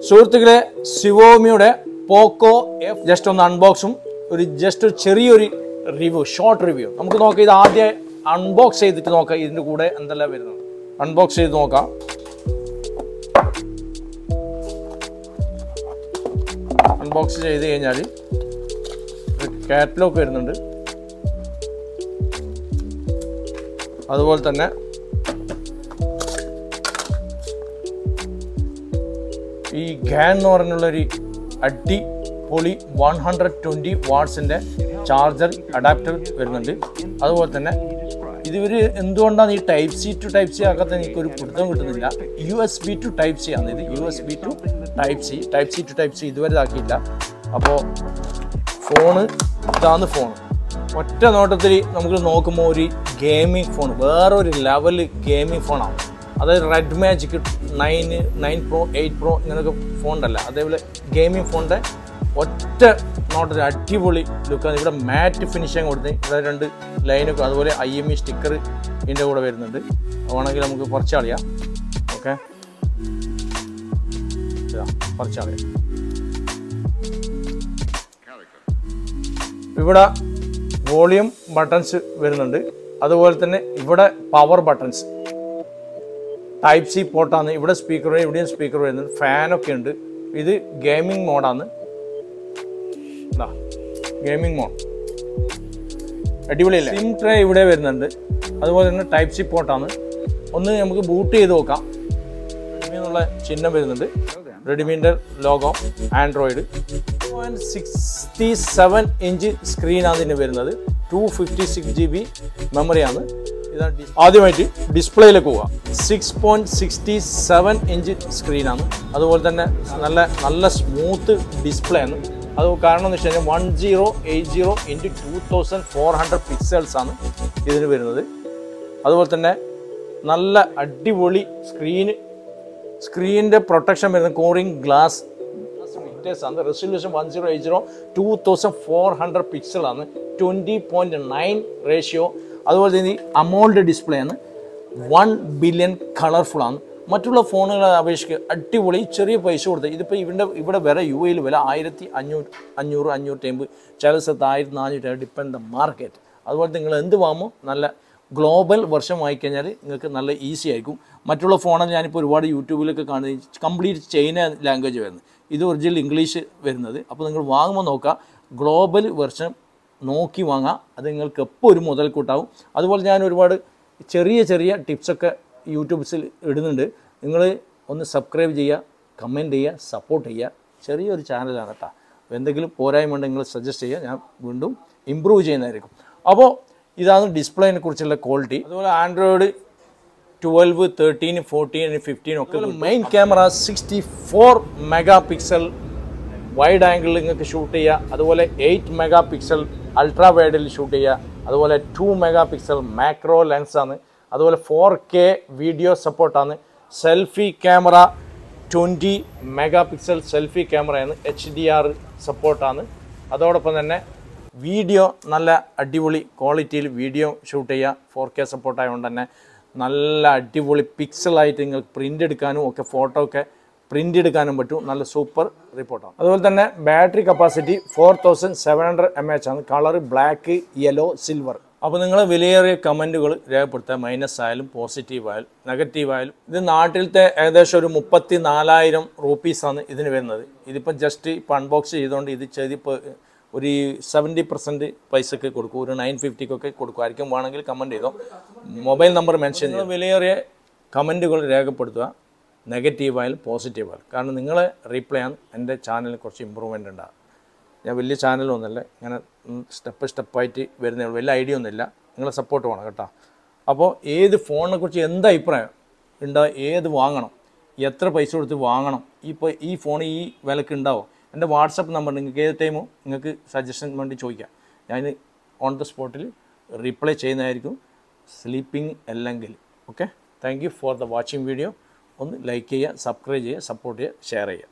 സുഹൃത്തുക്കളെ, സിവോമിയുടെ Poco F just ഒന്ന് അൺബോക്സും just ഒരു ചെറിയൊരു റിവ്യൂ, ഷോർട്ട് റിവ്യൂ നമുക്ക് നോക്കാം. ഇത് ആദ്യം അൺബോക്സ് ചെയ്തിട്ട് നോക്കാം ഇതിൻ്റെ കൂടെ എന്തെല്ലാം വരുന്നത്. അൺബോക്സ് ചെയ്ത് നോക്കാം. അൺബോക്സ് ചെയ്ത് കഴിഞ്ഞാൽ ഒരു കാറ്റലോഗ് വരുന്നുണ്ട്. അതുപോലെ തന്നെ ഈ ഗാൻ എന്ന് പറഞ്ഞുള്ളൊരു അടിപൊളി 120 വാട്ട്സിൻ്റെ ചാർജർ അഡാപ്റ്റർ വരുന്നുണ്ട്. അതുപോലെ തന്നെ ഇവർ എന്തുകൊണ്ടാണ് ഈ type C to type C ആക്കാത്ത എനിക്കൊരു പിടുത്തം കിട്ടുന്നില്ല. USB ടു ടൈപ്പ് സി ആണ് ഇത്. USB to type C to type C ഇതുവരെ ഇതാക്കിയില്ല. അപ്പോൾ ഫോണ് ഇതാണ് ഫോൺ. ഒറ്റ നോട്ടത്തിൽ നമുക്ക് നോക്കുമ്പോൾ ഒരു ഗെയിമിംഗ് ഫോൺ, വേറൊരു ലെവൽ ഗെയിമിംഗ് ഫോണാണ്. അതായത് റെഡ് മാജിക് 9 Pro 8 Pro ഇങ്ങനെയൊക്കെ ഫോണല്ല, അതേപോലെ ഗെയിമിംഗ് ഫോണിൻ്റെ ഒറ്റ നോട്ടത്തിൽ അടിപൊളി ലുക്കാണ്. ഇവിടെ മാറ്റ് ഫിനിഷിങ് കൊടുത്ത് ഇവിടെ 2 ലൈനൊക്കെ, അതുപോലെ IME സ്റ്റിക്കർ ഇതിൻ്റെ കൂടെ വരുന്നുണ്ട്. വേണമെങ്കിൽ നമുക്ക് പറിച്ചറിയാം. ഓക്കെ, പറിച്ചറിയാം. ഇവിടെ വോളിയം ബട്ടൺസ് വരുന്നുണ്ട്. അതുപോലെ തന്നെ ഇവിടെ പവർ ബട്ടൺസ്, ടൈപ്പ് സി പോർട്ടാണ്. ഇവിടെ സ്പീക്കർ, ഇവിടെയും സ്പീക്കർ വരുന്നുണ്ട്. ഫാനൊക്കെ ഉണ്ട്. ഇത് ഗെയിമിംഗ് മോഡാണ്. ഗെയിമിംഗ് മോഡ് അടിപൊളിയല്ലേ. സിം ട്രേ ഇവിടെ വരുന്നുണ്ട്. അതുപോലെ തന്നെ ടൈപ്പ് സി പോർട്ടാണ്. ഒന്ന് നമുക്ക് ബൂട്ട് ചെയ്ത് നോക്കാം. റെഡ്മി എന്നുള്ള ചിഹ്നം വരുന്നുണ്ട്. റെഡ്മിൻ്റെ ലോഗോ, ആൻഡ്രോയിഡ്. 2.67 ഇഞ്ച് സ്ക്രീനാണ് ഇതിന് വരുന്നത്. 256 GB മെമ്മറിയാണ്. ഇതാണ് ആദ്യമായിട്ട് ഡിസ്പ്ലേയിലേക്ക് പോവുക. 6.67 ഇഞ്ച് സ്ക്രീനാണ്. അതുപോലെ തന്നെ നല്ല സ്മൂത്ത് ഡിസ്പ്ലേ ആണ്. അത് കാരണം എന്ന് വെച്ച് കഴിഞ്ഞാൽ 1080 × 2400 പിക്സൽസ് ആണ് ഇതിന് വരുന്നത്. അതുപോലെ തന്നെ നല്ല അടിപൊളി സ്ക്രീനിൻ്റെ പ്രൊട്ടക്ഷൻ വരുന്നത് കോറിംഗ് ഗ്ലാസ് ആണ്. റെസൊല്യൂഷൻ 1080 2400 പിക്സലാണ്. 20.9 റേഷ്യോ. അതുപോലെ തന്നെ അമോൾഡ് ഡിസ്പ്ലേ ആണ്. 1 ബില്യൺ കളർഫുൾ ആണ്. മറ്റുള്ള ഫോണുകളെ അപേക്ഷിച്ച് അടിപൊളി. ചെറിയ പൈസ കൊടുത്ത് ഇതിപ്പോൾ ഇവിടെ വില UAE വില 1500-550, ചില സ്ഥലത്ത് 1400, ഡിപ്പെൻഡ് ദ മാർക്കറ്റ്. അതുപോലെ നിങ്ങൾ എന്ത് വാങ്ങുമോ നല്ല ഗ്ലോബൽ വെർഷൻ വാങ്ങിക്കഴിഞ്ഞാൽ നിങ്ങൾക്ക് നല്ല ഈസി ആയിരിക്കും. മറ്റുള്ള ഫോണിൽ ഞാനിപ്പോൾ ഒരുപാട് യൂട്യൂബിലൊക്കെ കാണുന്നത് കംപ്ലീറ്റ് ചൈന ലാംഗ്വേജ് വരുന്നത്. ഇത് ഒറിജിനൽ ഇംഗ്ലീഷ് വരുന്നത്. അപ്പോൾ നിങ്ങൾ വാങ്ങുമ്പോൾ നോക്കുക, ഗ്ലോബൽ വെർഷൻ നോക്കി വാങ്ങാം. അത് നിങ്ങൾക്ക് എപ്പോൾ ഒരു മുതൽക്കൂട്ടാവും. അതുപോലെ ഞാൻ ഒരുപാട് ചെറിയ ടിപ്സൊക്കെ യൂട്യൂബ്സിൽ ഇടുന്നുണ്ട്. നിങ്ങൾ ഒന്ന് സബ്സ്ക്രൈബ് ചെയ്യുക, കമൻറ്റ് ചെയ്യുക, സപ്പോർട്ട് ചെയ്യുക. ചെറിയൊരു ചാനലാണ് കേട്ടോ. എന്തെങ്കിലും പോരായ്മ ഉണ്ടെങ്കിൽ നിങ്ങൾ സജസ്റ്റ് ചെയ്യുക, ഞാൻ വീണ്ടും ഇമ്പ്രൂവ് ചെയ്യുന്നതായിരിക്കും. അപ്പോൾ ഇതാണ് ഡിസ്പ്ലേനെ കുറിച്ചുള്ള ക്വാളിറ്റി. അതുപോലെ ആൻഡ്രോയിഡ് 12, 13, 14, 15 ഒക്കെ. Main camera 64 mega pixel wide ആംഗിളിൽ നിങ്ങൾക്ക് ഷൂട്ട് ചെയ്യുക. അതുപോലെ 8 മെഗാ പിക്സൽ അൾട്രാ വൈഡിൽ ഷൂട്ട് ചെയ്യുക. അതുപോലെ 2 മെഗാ പിക്സൽ മാക്രോ ലെൻസാണ്. അതുപോലെ 4K വീഡിയോ സപ്പോർട്ടാണ്. Selfie camera 20 mega pixel selfie ക്യാമറയാണ്. HDR സപ്പോർട്ടാണ്. അതോടൊപ്പം തന്നെ വീഡിയോ നല്ല അടിപൊളി ക്വാളിറ്റിയിൽ വീഡിയോ ഷൂട്ട് ചെയ്യുക. 4K സപ്പോർട്ടായതുകൊണ്ട് തന്നെ നല്ല അടിപൊളി പിക്സലായിട്ട് നിങ്ങൾക്ക് പ്രിൻ്റ് എടുക്കാനും ഒക്കെ, ഫോട്ടോ ഒക്കെ പ്രിൻ്റ് എടുക്കാനും പറ്റും. നല്ല സൂപ്പർ റിപ്പോർട്ടാണ്. അതുപോലെ തന്നെ ബാറ്ററി കപ്പാസിറ്റി 4700 mAh ആണ്. Colour black, yellow, silver. അപ്പോൾ നിങ്ങൾ വിലയേറിയ കമൻറ്റുകൾ രേഖപ്പെടുത്തുക. മൈനസ് ആയാലും പോസിറ്റീവ് ആയാലും നെഗറ്റീവ് ആയാലും. ഇത് നാട്ടിലത്തെ ഏകദേശം ഒരു 34,000 റുപ്പീസാണ് ഇതിന് വരുന്നത്. ഇതിപ്പം ജസ്റ്റ് ഇപ്പോൾ അൺബോക്സ് ചെയ്തുകൊണ്ട് ഇത് ചെയ്തിപ്പോൾ ഒരു 70% പൈസക്ക് കൊടുക്കും. ഒരു 950 കൊടുക്കും. ആയിരിക്കും വേണമെങ്കിൽ കമൻറ്റ് ചെയ്തോ. മൊബൈൽ നമ്പർ മെൻഷൻ ചെയ്തോ. വിലയേറിയ കമൻറ്റുകൾ രേഖപ്പെടുത്തുക. നെഗറ്റീവായാലും പോസിറ്റീവായാലും. കാരണം നിങ്ങളെ റീപ്ലൈ ആണ് എൻ്റെ ചാനലിൽ കുറച്ച് ഇമ്പ്രൂവ്മെൻ്റ് ഉണ്ടാകും. ഞാൻ വലിയ ചാനലൊന്നുമല്ല, ഇങ്ങനെ സ്റ്റെപ്പായിട്ട് വരുന്നേ ഉള്ളൂ. വലിയ ഐഡിയ ഒന്നുമില്ല. നിങ്ങളെ സപ്പോർട്ട് വേണം കേട്ടോ. അപ്പോൾ ഏത് ഫോണിനെ കുറിച്ച് എന്ത് അഭിപ്രായം ഉണ്ടാവും, ഏത് വാങ്ങണം, എത്ര പൈസ കൊടുത്ത് വാങ്ങണം, ഇപ്പോൾ ഈ ഫോൺ ഈ വിലക്ക് ഉണ്ടാവും, എൻ്റെ വാട്സപ്പ് നമ്പർ നിങ്ങൾക്ക് ഏത് ടൈമോ നിങ്ങൾക്ക് സജഷൻ വേണ്ടി ചോദിക്കാം. ഞാൻ ഓൺ ദ സ്പോട്ടിൽ റിപ്ലൈ ചെയ്യുന്നതായിരിക്കും, സ്ലീപ്പിംഗ് അല്ലെങ്കിൽ. Okay, thank you for the watching video. ഒന്ന് ലൈക്ക് ചെയ്യുക, സബ്സ്ക്രൈബ് ചെയ്യുക, സപ്പോർട്ട് ചെയ്യുക, ഷെയർ ചെയ്യുക.